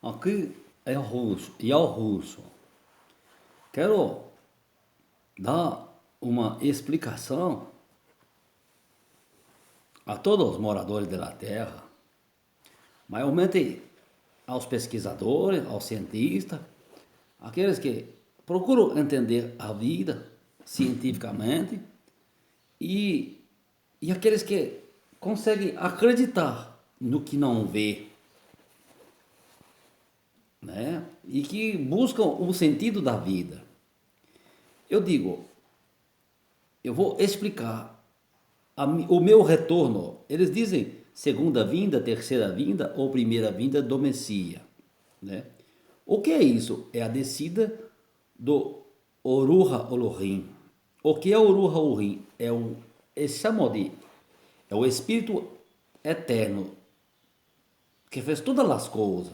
Aqui é o russo, e ao russo. Quero dar uma explicação a todos os moradores da Terra, maiormente aos pesquisadores, aos cientistas, aqueles que procuram entender a vida cientificamente e, e aqueles que conseguem acreditar no que não vê, né? E que buscam o sentido da vida. Eu digo, eu vou explicar o meu retorno. Eles dizem segunda vinda, terceira vinda ou primeira vinda do Messias, né? O que é isso? É a descida do Oruha Elohim. O que é Oruha Elohim? Eles chamam de é o Espírito Eterno que fez todas as coisas,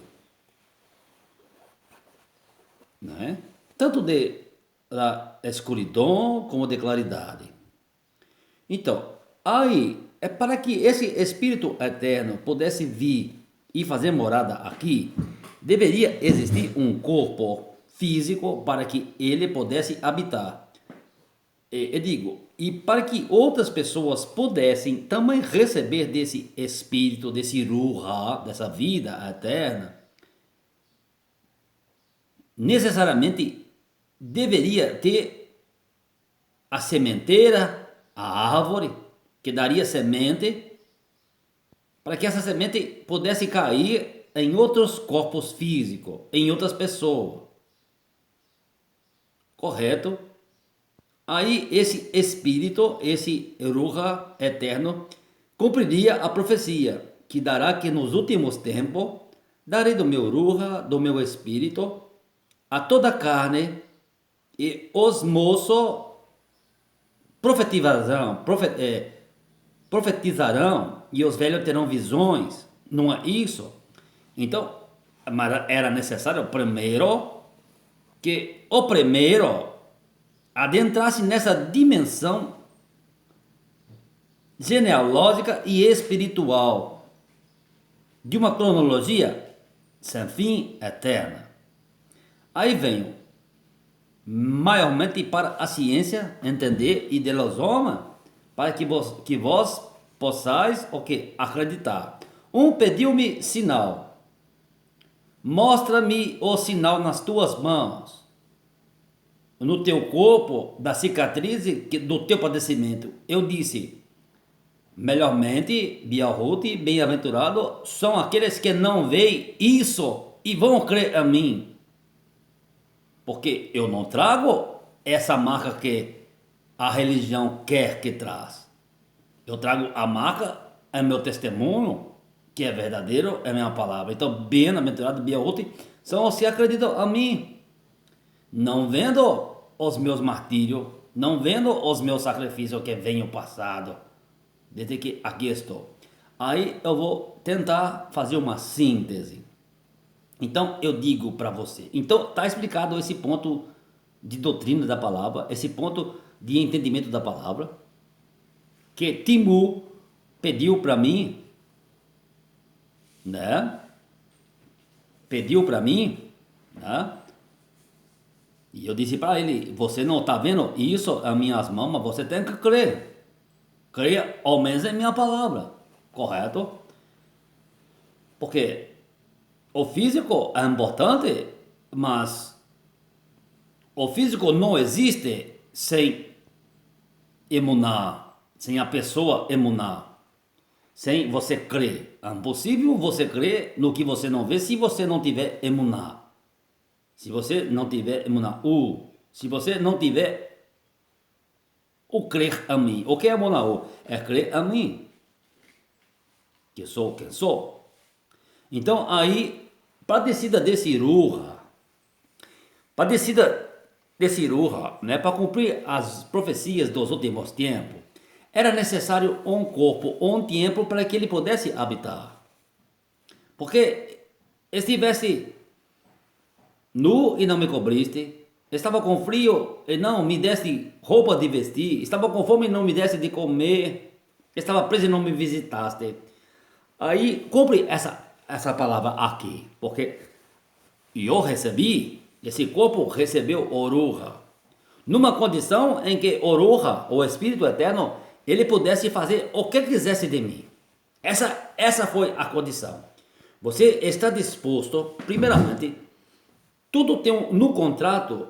né? Tanto de da escuridão como de claridade. Então, aí é para que esse Espírito Eterno pudesse vir e fazer morada aqui, deveria existir um corpo físico para que ele pudesse habitar. Eu digo, e para que outras pessoas pudessem também receber desse Espírito, desse Ruha, dessa vida eterna, necessariamente deveria ter a sementeira, a árvore, que daria semente, para que essa semente pudesse cair em outros corpos físicos, em outras pessoas. Correto? Aí esse espírito, esse Ruha eterno, cumpriria a profecia, que dará que nos últimos tempos darei do meu Ruha, do meu espírito, a toda carne, e os moços profetizarão e os velhos terão visões, não é isso? Então, era necessário primeiro que o primeiro adentrasse nessa dimensão genealógica e espiritual de uma cronologia sem fim eterna. Aí venho maiormente para a ciência entender e de los homens, para que vós possais o que acreditar. Um pediu-me sinal. Mostra-me o sinal nas tuas mãos, no teu corpo, da cicatriz do teu padecimento. Eu disse, melhormente, Bialhuti, bem-aventurado, são aqueles que não veem isso e vão crer a mim. Porque eu não trago essa marca que a religião quer que traz. Eu trago a marca, é meu testemunho, que é verdadeiro, é minha palavra. Então, bem-aventurado, Bialhuti, são os que acreditam a mim. Não vendo os meus martírios, não vendo os meus sacrifícios que vem o passado, desde que aqui estou. Aí eu vou tentar fazer uma síntese. Então eu digo para você. Então está explicado esse ponto de doutrina da palavra, esse ponto de entendimento da palavra, que Timu pediu para mim, né? Pediu para mim, né? E eu disse para ele: você não está vendo isso as minhas mãos, mas você tem que crer. Creia ao menos em minha palavra, correto? Porque o físico é importante, mas o físico não existe sem emunar, sem a pessoa emunar, sem você crer. É impossível você crer no que você não vê se você não tiver emunar. Se você não tiver emunar, se você não tiver o crer a mim. O que é emunar? É crer a mim, que sou quem sou. Então aí, para a descida desse Ruha, para a descida desse Ruha, né, para cumprir as profecias dos últimos tempos, era necessário um corpo, um tempo para que ele pudesse habitar. Porque estivesse nu e não me cobriste, estava com frio e não me deste roupa de vestir, estava com fome e não me deste de comer, estava preso e não me visitaste. Aí cumpre essa palavra aqui, porque E eu recebi, esse corpo recebeu Oruha. Numa condição em que Oruha, o Espírito Eterno, ele pudesse fazer o que quisesse de mim. Essa foi a condição. Você está disposto, primeiramente, tudo tem no contrato,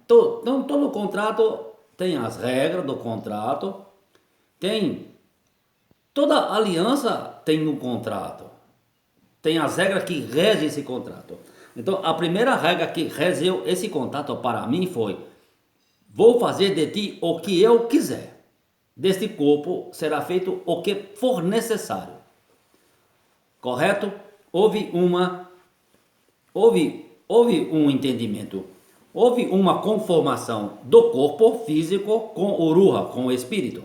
todo contrato tem as regras do contrato, tem toda aliança tem no contrato, tem as regras que regem esse contrato. Então, a primeira regra que regeu esse contrato para mim foi: vou fazer de ti o que eu quiser. Deste corpo será feito o que for necessário. Correto? Houve um entendimento. Houve uma conformação do corpo físico com o Ruha, com o espírito.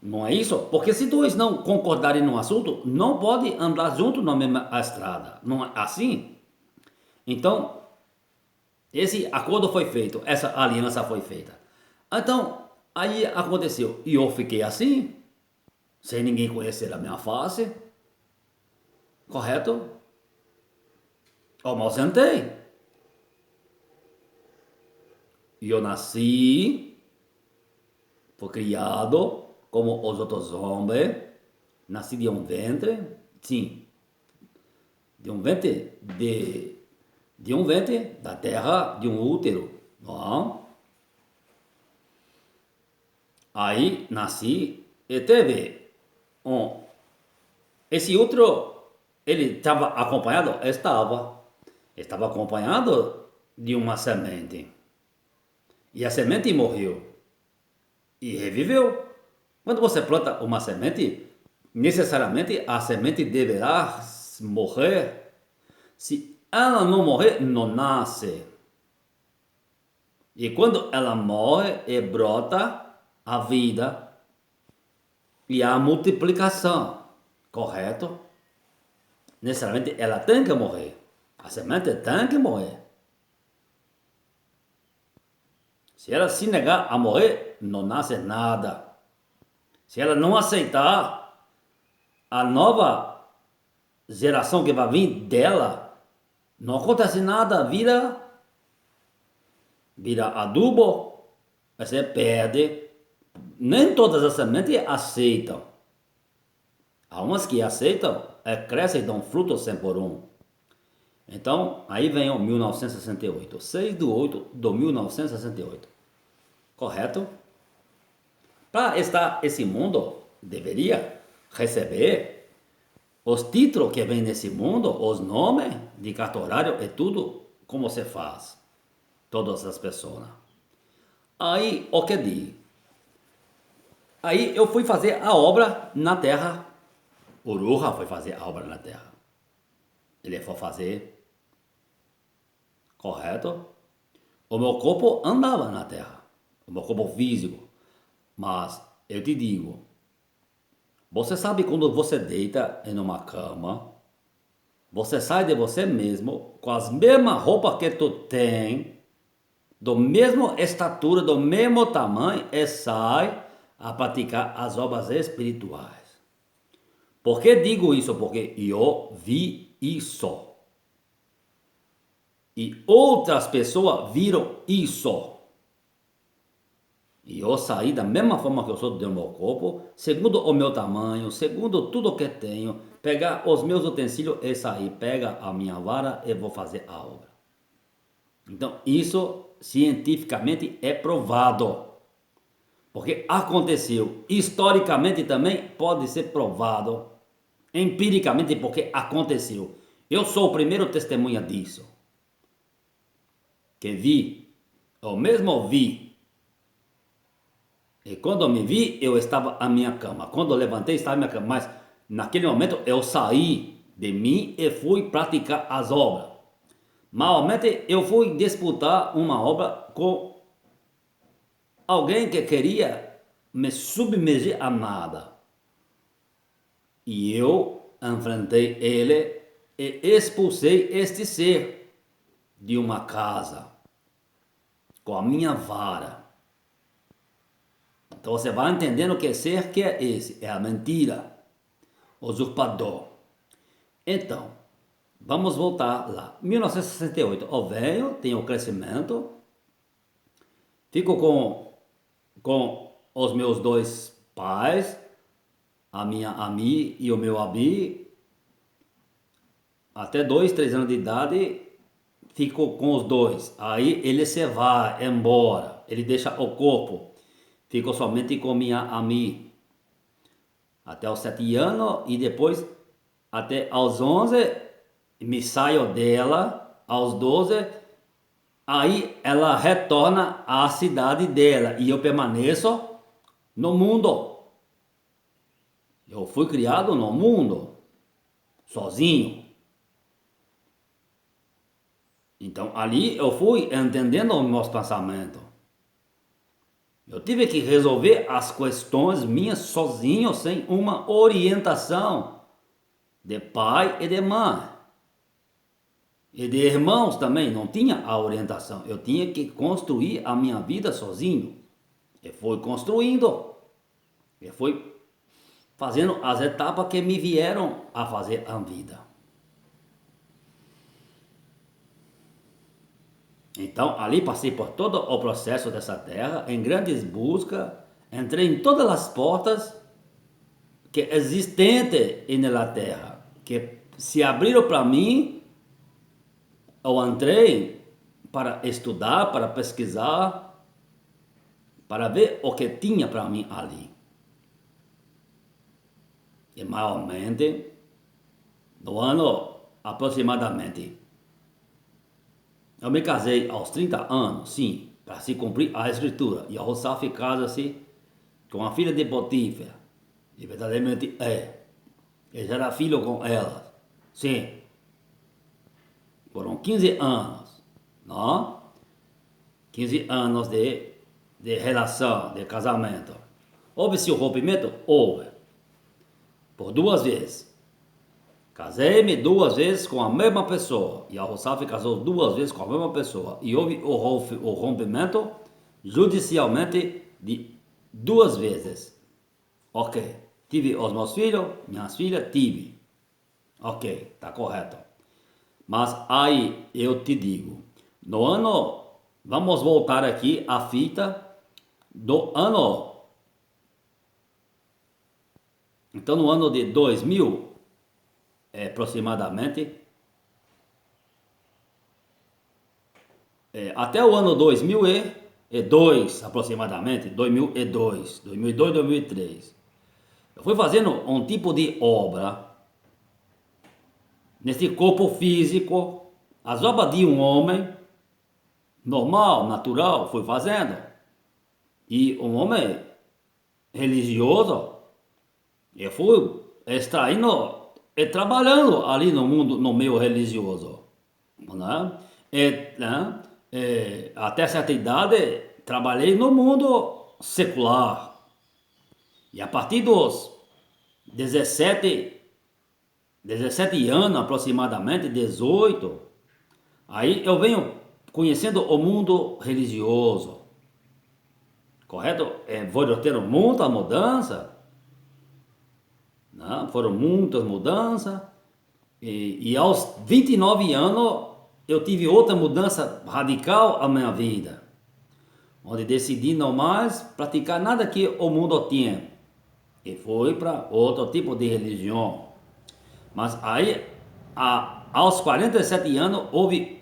Não é isso? Porque se dois não concordarem no assunto, não pode andar junto na mesma estrada. Não é assim? Então, esse acordo foi feito, essa aliança foi feita. Então, aí aconteceu. E eu fiquei assim, sem ninguém conhecer a minha face. Correto? Eu me ausentei. E eu nasci, fui criado como os outros homens, nasci de um ventre, sim, de um ventre da terra, de um útero, não? Aí nasci e teve esse útero, ele estava acompanhado? Estava acompanhado de uma semente. E a semente morreu e reviveu. Quando você planta uma semente, necessariamente a semente deverá morrer. Se ela não morrer, não nasce. E quando ela morre, brota a vida e a multiplicação. Correto? Necessariamente ela tem que morrer. A semente tem que morrer. Se ela se negar a morrer, não nasce nada. Se ela não aceitar a nova geração que vai vir dela, não acontece nada, vira adubo, você perde. Nem todas as sementes aceitam. Há umas que aceitam, crescem e dão frutos 100 por um. Então, aí vem o 1968, 6 de 8 de 1968. Correto? Para estar esse mundo, deveria receber os títulos que vem nesse mundo, os nomes de cartorário e tudo como se faz. Todas as pessoas. Aí, o que diz? Aí eu fui fazer a obra na terra. O Ruha foi fazer a obra na terra. Ele foi fazer. Correto? O meu corpo andava na terra. O meu corpo físico. Mas eu te digo, você sabe quando você deita em uma cama, você sai de você mesmo com as mesmas roupas que tu tem, do mesmo estatura, do mesmo tamanho, e sai a praticar as obras espirituais. Por que digo isso? Porque eu vi isso. E outras pessoas viram isso. E eu saí da mesma forma que eu sou do meu corpo, segundo o meu tamanho, segundo tudo que tenho, pegar os meus utensílios e sair, pega a minha vara e vou fazer a obra. Então, isso cientificamente é provado. Porque aconteceu. Historicamente também pode ser provado. Empiricamente, porque aconteceu. Eu sou o primeiro testemunha disso. Que vi, eu mesmo vi. E quando eu me vi, eu estava à minha cama. Quando eu levantei, estava à minha cama. Mas naquele momento eu saí de mim e fui praticar as obras. Malmente eu fui disputar uma obra com alguém que queria me submergir a nada. E eu enfrentei ele e expulsei este ser de uma casa com a minha vara. Então você vai entendendo que ser que é esse, é a mentira, o usurpador. Então, Vamos voltar lá. 1968, eu venho, tenho o crescimento, fico com os meus dois pais, a minha Ami e o meu Abi, até 2, 3 anos de idade, fico com os dois. Aí ele se vai embora, ele deixa o corpo, fico somente com minha Ami, até os 7 anos e depois até aos 11 me saio dela, aos 12 aí ela retorna à cidade dela e eu permaneço no mundo. Eu fui criado no mundo, sozinho. Então ali eu fui entendendo os meus pensamentos. Eu tive que resolver as questões minhas sozinho, sem uma orientação de pai e de mãe. E de irmãos também, não tinha a orientação. Eu tinha que construir a minha vida sozinho. E fui construindo. E fui fazendo as etapas que me vieram a fazer a vida. Então, ali passei por todo o processo dessa terra, em grandes buscas, entrei em todas as portas que existentes na terra, que se abriram para mim. Eu entrei para estudar, para pesquisar, para ver o que tinha para mim ali. E maiormente, no ano aproximadamente, eu me casei aos 30 anos, sim, para se cumprir a escritura. E a Rossaf casa-se com a filha de Potífera. E verdadeiramente é. Ele já era filho com ela. Sim. Foram 15 anos, não? 15 anos de relação, de casamento. Houve-se o rompimento? Houve. Por 2 vezes. Casei-me 2 vezes com a mesma pessoa. E a Rossaf casou 2 vezes com a mesma pessoa. E houve o rompimento judicialmente de 2 vezes. Ok. Tive os meus filhos, minhas filhas, tive. Ok, está correto. Mas aí eu te digo, no ano, vamos voltar aqui à fita do ano. Então no ano de 2000, aproximadamente, até o ano 2002, aproximadamente, 2002, 2003, eu fui fazendo um tipo de obra nesse corpo físico, as obras de um homem normal, natural, fui fazendo. E um homem religioso, eu fui extraindo e trabalhando ali no mundo, no meio religioso, né? Até certa idade trabalhei no mundo secular. E a partir dos 17 anos aproximadamente, 18, aí eu venho conhecendo o mundo religioso. Correto? Foram ter muita mudança, né? Foram muitas mudanças. E aos 29 anos eu tive outra mudança radical na minha vida, onde decidi não mais praticar nada que o mundo tinha e fui para outro tipo de religião. Mas aí, aos 47 anos, houve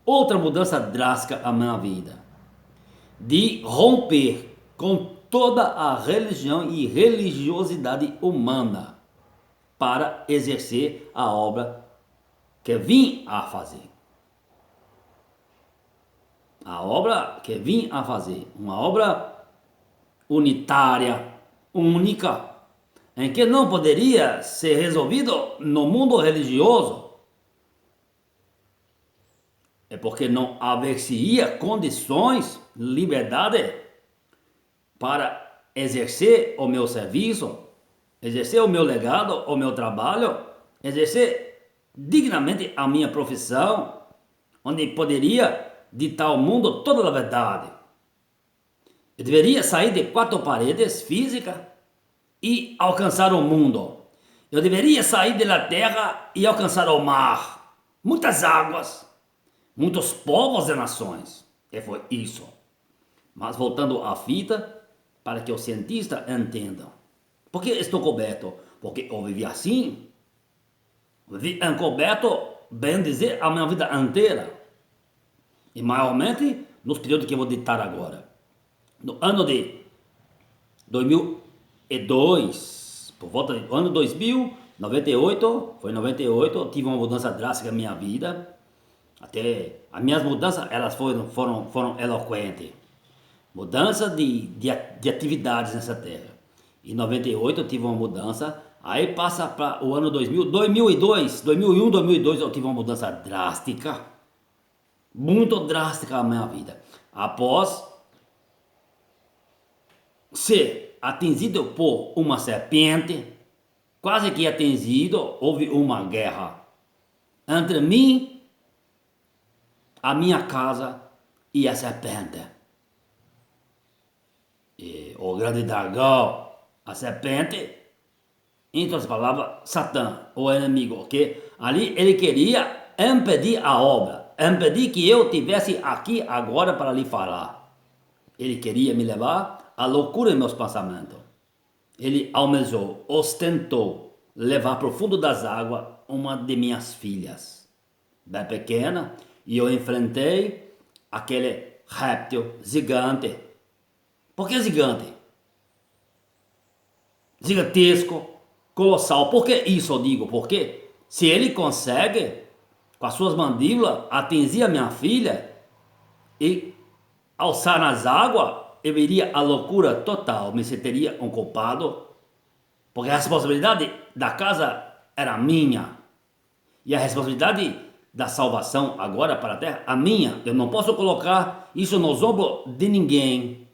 outra mudança drástica na minha vida, de romper com toda a religião e religiosidade humana para exercer a obra que vim a fazer. A obra que vim a fazer, uma obra unitária, única, em que não poderia ser resolvido no mundo religioso, é porque não haveria condições, liberdade para exercer o meu serviço, exercer o meu legado, o meu trabalho, exercer dignamente a minha profissão, onde poderia ditar ao mundo toda a verdade. Eu deveria sair de 4 paredes físicas e alcançar o mundo. Eu deveria sair da terra e alcançar o mar, muitas águas, muitos povos e nações. E foi isso. Mas voltando à fita, para que os cientistas entendam. Por que estou coberto? Porque eu vivi assim. Vivi encoberto, bem dizer, a minha vida inteira. E maiormente nos períodos que eu vou ditar agora. No ano de 2002, por volta do ano 2000, 98, foi em 98, eu tive uma mudança drástica na minha vida. Até as minhas mudanças, elas foram eloquentes. Mudança de atividades nessa terra. Em 98 eu tive uma mudança, aí passa para o ano 2000, 2002, 2001, 2002 eu tive uma mudança drástica, muito drástica na minha vida. Após ser atingido por uma serpente, quase que atingido, houve uma guerra entre mim, a minha casa e a serpente. E o grande dragão, a serpente, em outras palavras, Satã, o inimigo, que ali ele queria impedir a obra, impedir que eu tivesse aqui agora para lhe falar. Ele queria me levar à loucura em meus pensamentos. Ele almejou, ostentou levar para o fundo das águas uma de minhas filhas, bem pequena, e eu enfrentei aquele réptil gigante. Por que gigante? Gigantesco, colossal. Por que isso eu digo? Porque se ele consegue, com as suas mandíbulas, atingir a minha filha e alçar nas águas, eu iria à loucura total, me sentiria um culpado, porque a responsabilidade da casa era minha, e a responsabilidade da salvação agora para a terra, a minha. Eu não posso colocar isso nos ombros de ninguém.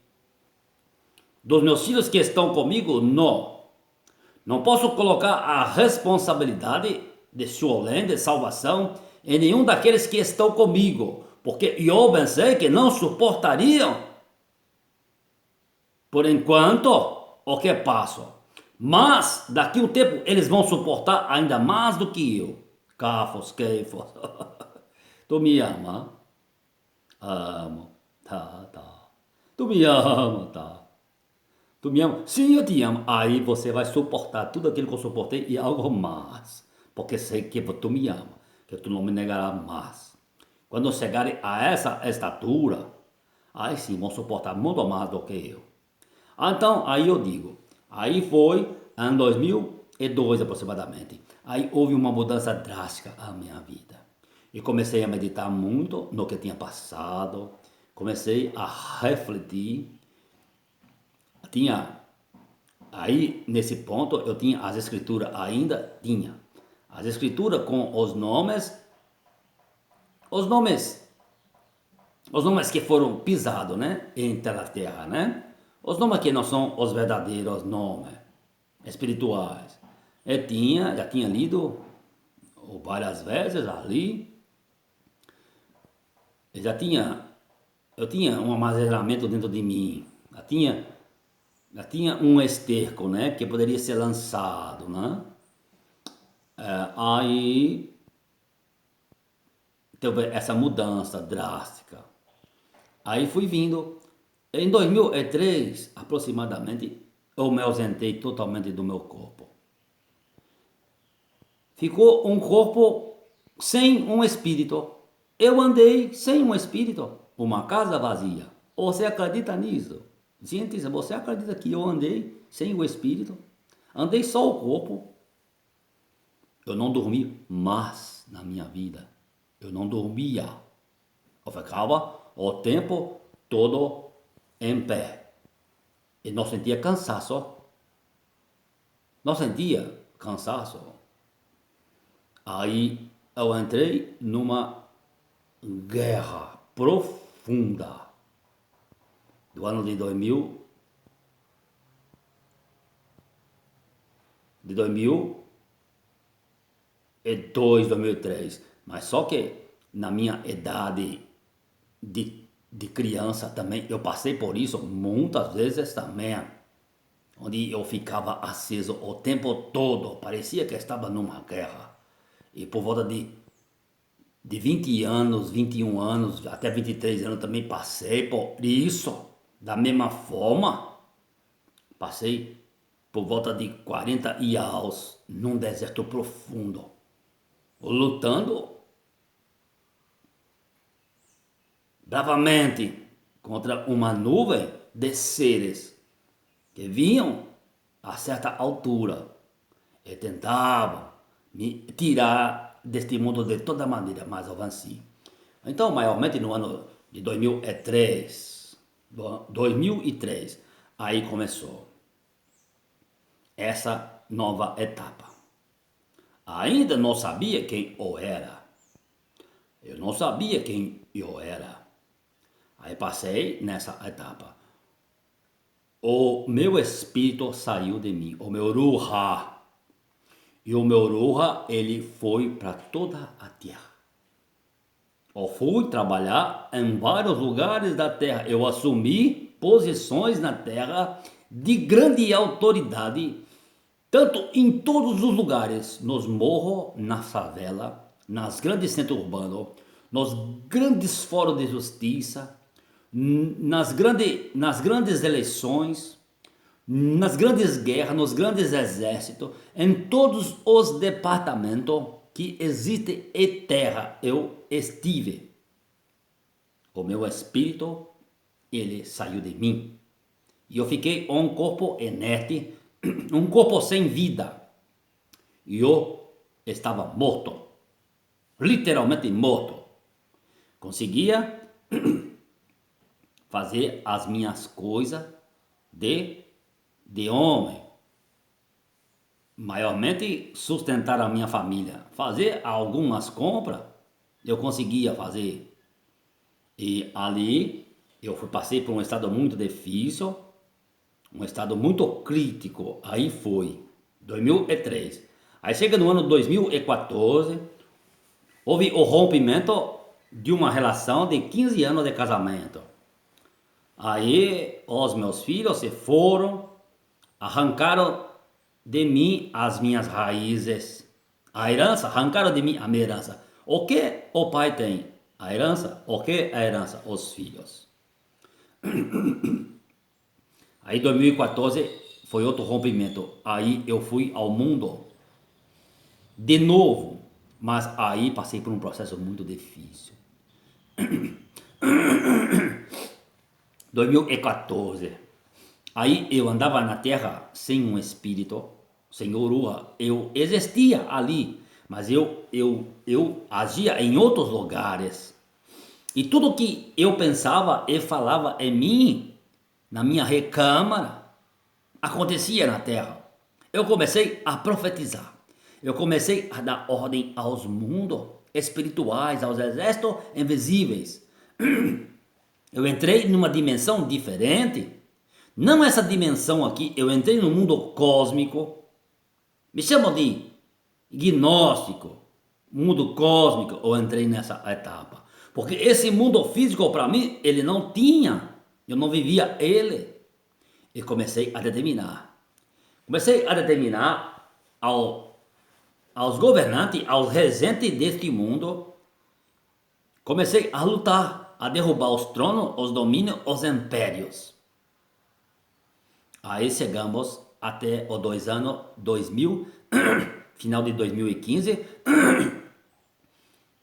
Dos meus filhos que estão comigo, não. Não posso colocar a responsabilidade de Sholem, de salvação, em nenhum daqueles que estão comigo, porque eu pensei que não suportariam, por enquanto, o que passo. Mas, daqui a um tempo, eles vão suportar ainda mais do que eu. Cafos, Keifos. Tu me ama? Amo. Tá, tá. Tu me ama, tá. Tu me ama? Sim, eu te amo. Aí você vai suportar tudo aquilo que eu suportei e algo mais. Porque sei que tu me ama, que tu não me negará mais. Quando chegarem a essa estatura, aí sim vão suportar muito mais do que eu. Então, aí eu digo, aí foi em 2002 aproximadamente. Aí houve uma mudança drástica na minha vida. E comecei a meditar muito no que tinha passado. Comecei a refletir. Tinha aí nesse ponto eu tinha as escrituras, ainda tinha as escrituras com os nomes que foram pisados, né, entre a terra, né, os nomes que não são os verdadeiros nomes espirituais. Já tinha lido várias vezes ali, eu tinha um armazenamento dentro de mim, já tinha um esterco, né, que poderia ser lançado, né? Aí teve essa mudança drástica. Aí fui vindo. Em 2003, aproximadamente, eu me ausentei totalmente do meu corpo. Ficou um corpo sem um espírito. Eu andei sem um espírito, uma casa vazia. Você acredita nisso? Gente, você acredita que eu andei sem o espírito? Andei só o corpo. Eu não dormi mais na minha vida. Eu não dormia. Eu ficava o tempo todo em pé. E não sentia cansaço. Não sentia cansaço. Aí eu entrei numa guerra profunda do ano de 2000, de 2002, 2003. Mas só que na minha idade de criança também, eu passei por isso muitas vezes também. onde eu ficava aceso o tempo todo, parecia que estava numa guerra. E por volta de 20 anos, 21 anos, até 23 anos também passei por isso. Da mesma forma, passei por volta de 40 anos num deserto profundo, lutando bravamente contra uma nuvem de seres que vinham a certa altura e tentavam me tirar deste mundo de toda maneira, mas avancei. Então, maiormente no ano de 2003, aí começou essa nova etapa. Ainda não sabia quem eu era. Eu não sabia quem eu era. Aí passei nessa etapa. O meu espírito saiu de mim, o meu Ruha. E o meu Ruha, ele foi para toda a terra. Eu fui trabalhar em vários lugares da terra. Eu assumi posições na terra de grande autoridade, tanto em todos os lugares, nos morros, na favela, nas grandes centros urbanos, nos grandes fóruns de justiça, nas grandes eleições, nas grandes guerras, nos grandes exércitos, em todos os departamentos que existem em terra, eu estive. O meu espírito, ele saiu de mim. E eu fiquei um corpo inerte, um corpo sem vida. E eu estava morto, literalmente morto. Conseguia fazer as minhas coisas de homem, maiormente sustentar a minha família, fazer algumas compras, eu conseguia fazer. E ali eu passei por um estado muito difícil, um estado muito crítico. Aí foi 2003. Aí chega no ano 2014, houve o rompimento de uma relação de 15 anos de casamento. Aí os meus filhos se foram, arrancaram de mim as minhas raízes, a herança, arrancaram de mim a minha herança. O que o pai tem? A herança. O que a herança? Os filhos. Aí 2014 foi outro rompimento. Aí eu fui ao mundo de novo, mas aí passei por um processo muito difícil. 2014. Aí eu andava na terra sem um espírito, sem Urua. Eu existia ali, mas eu agia em outros lugares. E tudo que eu pensava e falava em mim, na minha recâmara, acontecia na terra. Eu comecei a profetizar. Eu comecei a dar ordem aos mundos espirituais, aos exércitos invisíveis. Eu entrei numa dimensão diferente. Não essa dimensão aqui, eu entrei no mundo cósmico. Me chamam de gnóstico, mundo cósmico. Eu entrei nessa etapa. Porque esse mundo físico para mim, ele não tinha. Eu não vivia ele. E comecei a determinar. Comecei a determinar aos governantes, aos regentes deste mundo. Comecei a lutar, a derrubar os tronos, os domínios, os impérios. Aí chegamos até os 2 anos 2000, final de 2015.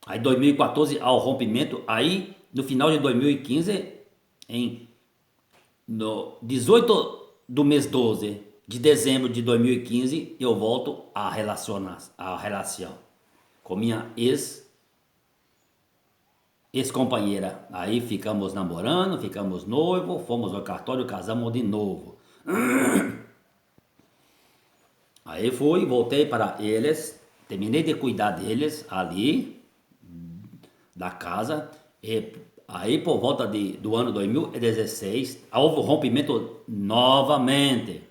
Aí 2014 ao rompimento. Aí no final de 2015, no 18 do mês 12 de dezembro de 2015, eu volto a relação com minha ex-companheira. Aí ficamos namorando, ficamos noivos, fomos ao cartório, casamos de novo. Aí voltei para eles, terminei de cuidar deles ali, da casa, e aí por volta do ano 2016, houve um rompimento novamente.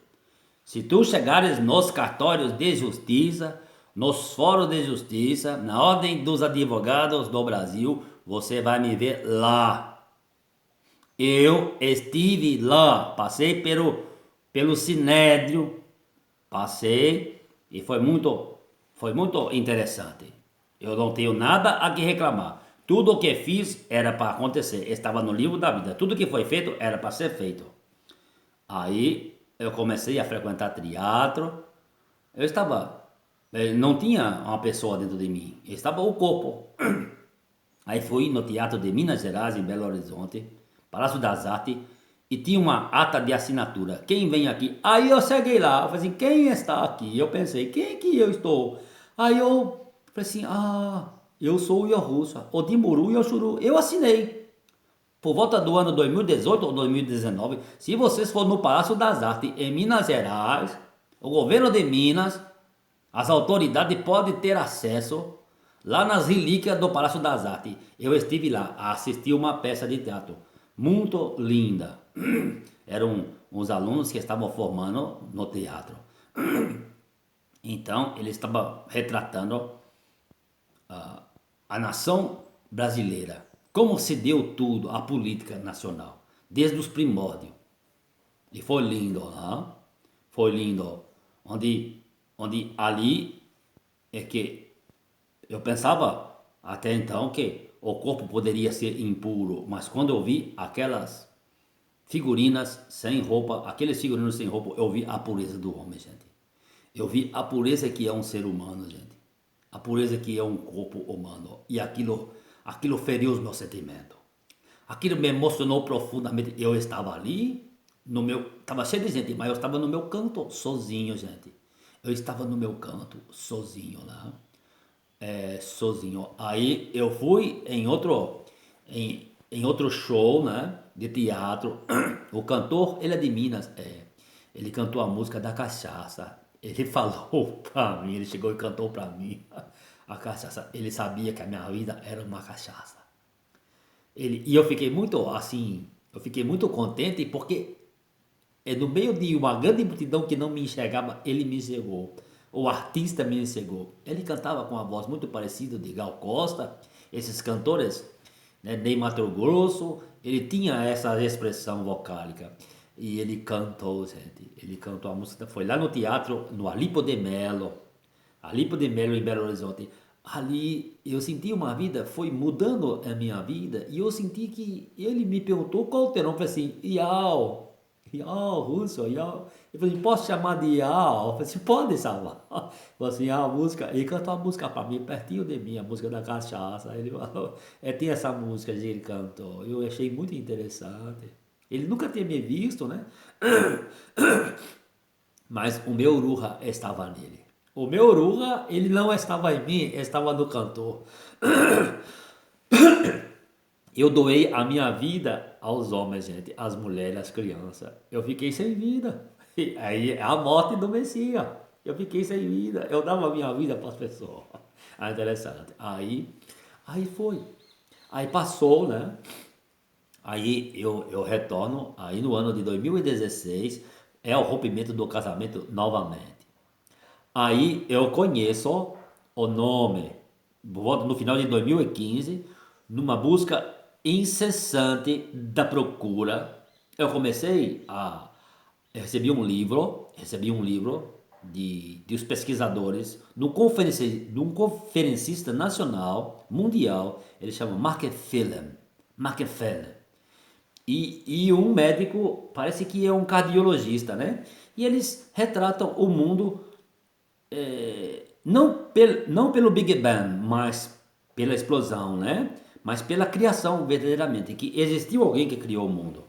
Se tu chegares nos cartórios de justiça, nos fóruns de justiça, na ordem dos advogados do Brasil, você vai me ver lá. Eu estive lá, passei pelo Sinédrio, passei e foi muito interessante. Eu não tenho nada a que reclamar. Tudo o que fiz era para acontecer, estava no livro da vida. Tudo que foi feito era para ser feito. Aí eu comecei a frequentar teatro. Eu estava, não tinha uma pessoa dentro de mim, estava o corpo. Aí fui no Teatro de Minas Gerais, em Belo Horizonte, Palácio das Artes, e tinha uma ata de assinatura. Quem vem aqui? Aí eu cheguei lá, eu falei assim, quem está aqui? Eu pensei, quem que eu estou? Aí eu falei assim, eu sou o Yorussa, o Dimuru e o Churu. Eu assinei. Por volta do ano 2018 ou 2019, se vocês forem no Palácio das Artes, em Minas Gerais, o governo de Minas, as autoridades podem ter acesso lá nas relíquias do Palácio das Artes. Eu estive lá, assisti uma peça de teatro muito linda. Eram os alunos que estavam formando no teatro. Então, ele estava retratando a nação brasileira, como se deu tudo, a política nacional, desde os primórdios. E foi lindo, né? Foi lindo. Onde ali é que eu pensava até então que o corpo poderia ser impuro, mas quando eu vi aquelas figurinas sem roupa, aqueles figurinos sem roupa, eu vi a pureza do homem, gente. Eu vi a pureza que é um ser humano, gente. A pureza que é um corpo humano. E aquilo feriu os meus sentimentos. Aquilo me emocionou profundamente. Eu estava ali, estava cheio de gente, mas eu estava no meu canto sozinho, gente. Eu estava no meu canto sozinho lá, sozinho. Aí eu fui em outro show, né, de teatro. O cantor, ele é de Minas, ele cantou a música da cachaça. Ele falou pra mim, ele chegou e cantou pra mim a cachaça. Ele sabia que a minha vida era uma cachaça. E eu fiquei muito assim, eu fiquei muito contente porque no meio de uma grande multidão que não me enxergava, ele me enxergou. O artista me enxergou. Ele cantava com uma voz muito parecida de Gal Costa, esses cantores, né, Ney Matogrosso, ele tinha essa expressão vocálica. E ele cantou, gente. Ele cantou a música, foi lá no teatro, no Alipo de Melo em Belo Horizonte. Ali eu senti uma vida, foi mudando a minha vida, e eu senti que ele me perguntou qual o teu nome. Eu falei assim, Iau, Iau, Russo, Iau. Eu falei, posso chamar de Iau? Eu falei assim, pode chamar. Ele falou assim, a música, ele cantou a música para mim, pertinho de mim, a música da cachaça. Ele falou, tem essa música que ele cantou, eu achei muito interessante. Ele nunca tinha me visto, né? Mas o meu Uruha estava nele. O meu Uruha, ele não estava em mim, estava no cantor. Eu doei a minha vida aos homens, gente, às mulheres, às crianças. Eu fiquei sem vida. E aí é a morte do Messias. Eu fiquei sem vida. Eu dava a minha vida para as pessoas. Interessante. Aí foi. Aí passou, né? Aí eu retorno, aí no ano de 2016, é o rompimento do casamento novamente. Aí eu conheço o nome, volto no final de 2015, numa busca incessante da procura. Eu comecei a. Eu recebi um livro de os pesquisadores, de um conferencista nacional, mundial, ele chama Mark Phelan. Mark Phelan. E um médico, parece que é um cardiologista, né? E eles retratam o mundo não pelo Big Bang, mas pela explosão, né? Mas pela criação verdadeiramente, que existiu alguém que criou o mundo,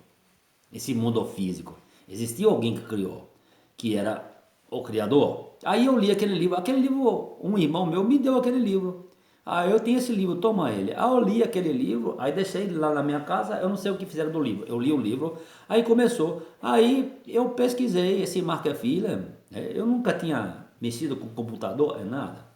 esse mundo físico. Existiu alguém que criou, que era o Criador. Aí eu li aquele livro, um irmão meu me deu aquele livro. Eu tenho esse livro, toma ele. Eu li aquele livro, aí deixei ele lá na minha casa, eu não sei o que fizeram do livro. Eu li o livro, aí começou. Aí eu pesquisei esse Mark Phelan, eu nunca tinha mexido com computador, nada.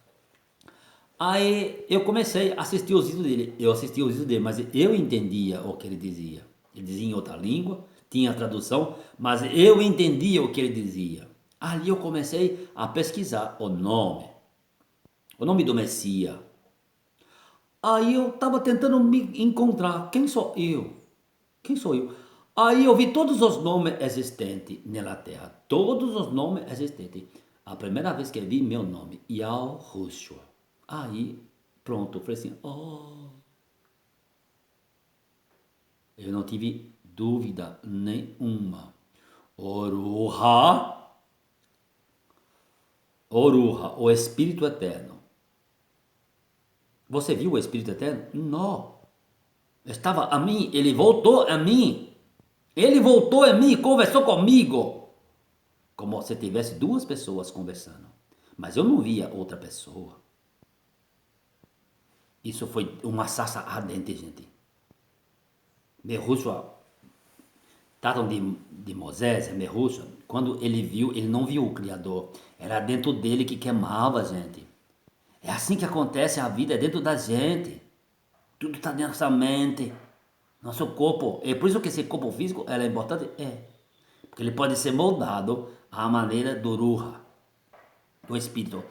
Aí eu comecei a assistir os vídeos dele. Eu assistia os vídeos dele, mas eu entendia o que ele dizia. Ele dizia em outra língua, tinha tradução, mas eu entendia o que ele dizia. Ali eu comecei a pesquisar o nome do Messias. Aí eu estava tentando me encontrar. Quem sou eu? Quem sou eu? Aí eu vi todos os nomes existentes na Terra. Todos os nomes existentes. A primeira vez que eu vi meu nome, Yahushua. Aí, pronto, eu falei assim, oh. Eu não tive dúvida nenhuma. Oruha, Oruha, o Espírito Eterno. Você viu o Espírito Eterno? Não. Estava a mim, ele voltou a mim. Ele voltou a mim e conversou comigo. Como se tivesse duas pessoas conversando. Mas eu não via outra pessoa. Isso foi uma sarça ardente, gente. Yahushua, tratam de Moisés, Yahushua, quando ele viu, ele não viu o Criador. Era dentro dele que queimava, gente. É assim que acontece a vida, é dentro da gente. Tudo está dentro da mente. Nosso corpo, é por isso que esse corpo físico é importante, porque ele pode ser moldado à maneira do Ruha, do Espírito.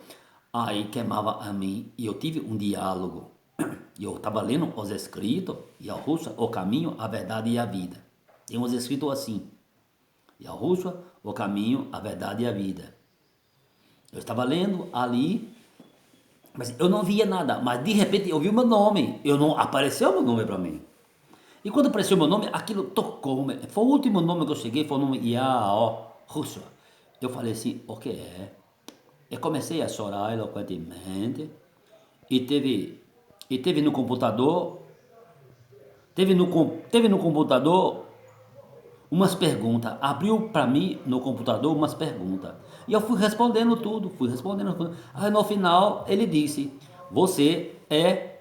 Aí queimava a mim e eu tive um diálogo. Eu estava lendo os escritos, Yahushua, o caminho, a verdade e a vida. Tem uns escritos assim, Yahushua, o caminho, a verdade e a vida. Eu estava lendo ali, mas eu não via nada, mas de repente eu vi o meu nome, eu não apareceu o meu nome para mim. E quando apareceu meu nome, aquilo tocou-me. Foi o último nome que eu cheguei, foi o nome Yahushua. Eu falei assim, o que é? Eu comecei a chorar eloquentemente e teve no computador, teve no computador umas perguntas. Abriu para mim no computador umas perguntas. E eu fui respondendo tudo, fui respondendo. Aí no final ele disse, você é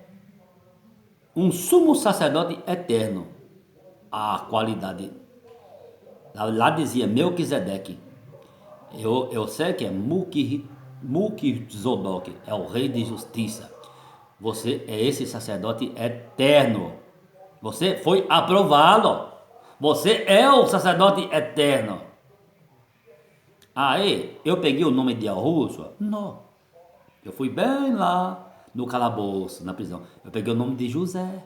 um sumo sacerdote eterno. A qualidade. Lá dizia Melquisedeque. Eu sei que é Melquisedeque, é o rei de justiça. Você é esse sacerdote eterno. Você foi aprovado. Você é o sacerdote eterno. Aí, eu peguei o nome de Yahushua? Não. Eu fui bem lá no calabouço, na prisão. Eu peguei o nome de José.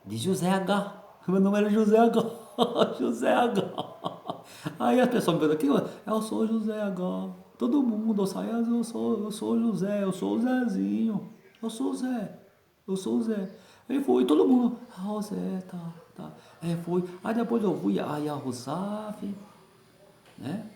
De José H. Meu nome era José H. José H. Aí as pessoas me perguntam, eu sou José H. Todo mundo sai, eu sou José, eu sou o Zezinho. Eu sou o Zé. Eu sou o Zé. Aí foi todo mundo, o Zé, tá. Aí foi. Aí depois eu fui a Yahusaf, né?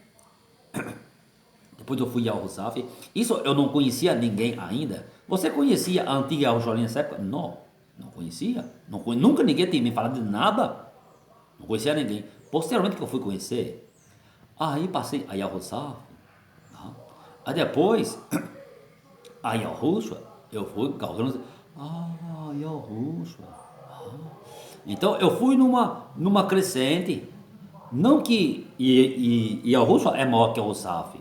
Depois eu fui ao Rousaf. Isso eu não conhecia ninguém ainda. Você conhecia a antiga Jerusalém nessa época? Não, não conhecia. Nunca ninguém tinha me falado de nada. Não conhecia ninguém. Posteriormente que eu fui conhecer, aí passei a Yahushua. Tá? Aí depois, a Yahushua, eu fui galgando. Yahushua. Então eu fui numa crescente. Não que Yahushua é maior que o Saf.